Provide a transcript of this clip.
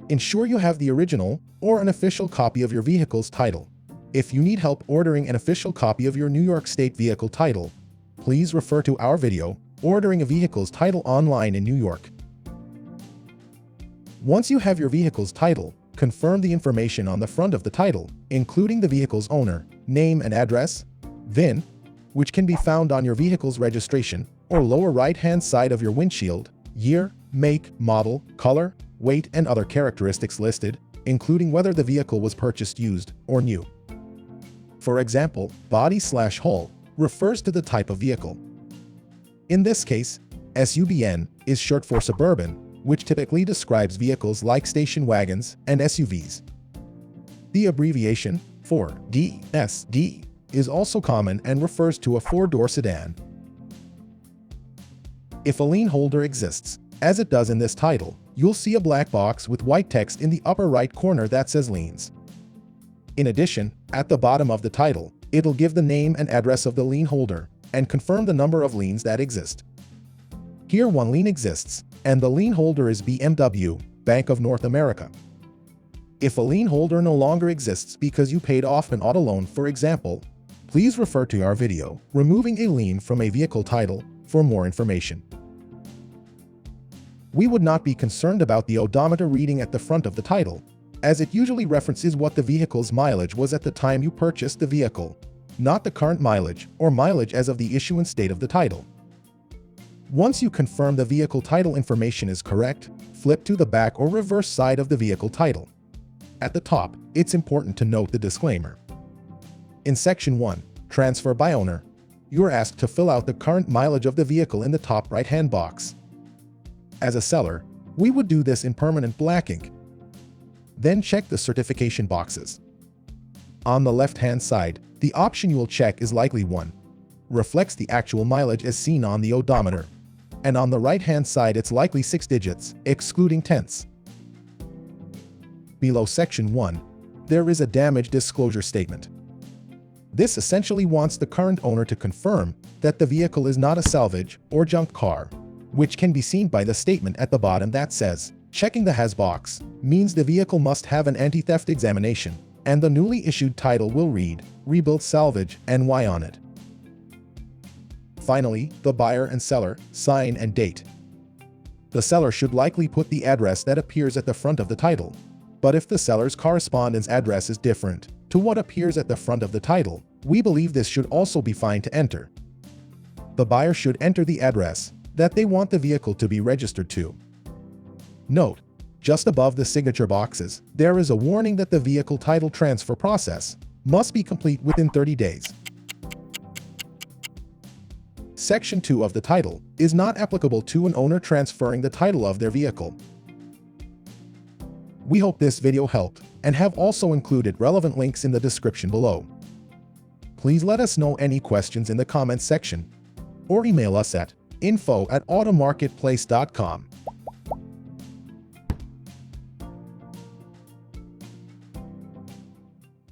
Ensure you have the original or an official copy of your vehicle's title. If you need help ordering an official copy of your New York State vehicle title, please refer to our video, Ordering a Vehicle's Title Online in New York. Once you have your vehicle's title, confirm the information on the front of the title, including the vehicle's owner, name and address, VIN, which can be found on your vehicle's registration or lower right-hand side of your windshield, year, make, model, color, weight, and other characteristics listed, including whether the vehicle was purchased used or new. For example, body/hull refers to the type of vehicle. In this case, SUBN is short for suburban, which typically describes vehicles like station wagons and SUVs. The abbreviation for DSD is also common and refers to a four-door sedan. If a lien holder exists, as it does in this title, you'll see a black box with white text in the upper right corner that says liens. In addition, at the bottom of the title, it'll give the name and address of the lien holder and confirm the number of liens that exist. Here one lien exists, and the lien holder is BMW, Bank of North America. If a lien holder no longer exists because you paid off an auto loan, for example, please refer to our video, Removing a Lien from a Vehicle Title, for more information. We would not be concerned about the odometer reading at the front of the title, as it usually references what the vehicle's mileage was at the time you purchased the vehicle, not the current mileage or mileage as of the issuance date of the title. Once you confirm the vehicle title information is correct, flip to the back or reverse side of the vehicle title. At the top, it's important to note the disclaimer. In Section 1, Transfer by Owner, you are asked to fill out the current mileage of the vehicle in the top right-hand box. As a seller, we would do this in permanent black ink. Then check the certification boxes. On the left-hand side, the option you will check is likely 1. Reflects the actual mileage as seen on the odometer. And on the right-hand side it's likely 6 digits, excluding tenths. Below Section 1, there is a damage disclosure statement. This essentially wants the current owner to confirm that the vehicle is not a salvage or junk car, which can be seen by the statement at the bottom that says, checking the has box means the vehicle must have an anti-theft examination, and the newly issued title will read, Rebuilt Salvage NY on it. Finally, the buyer and seller, sign and date. The seller should likely put the address that appears at the front of the title, but if the seller's correspondence address is different to what appears at the front of the title, we believe this should also be fine to enter. The buyer should enter the address that they want the vehicle to be registered to. Note, just above the signature boxes, there is a warning that the vehicle title transfer process must be complete within 30 days. Section 2 of the title is not applicable to an owner transferring the title of their vehicle. We hope this video helped and have also included relevant links in the description below. Please let us know any questions in the comments section or email us at info@automarketplace.com.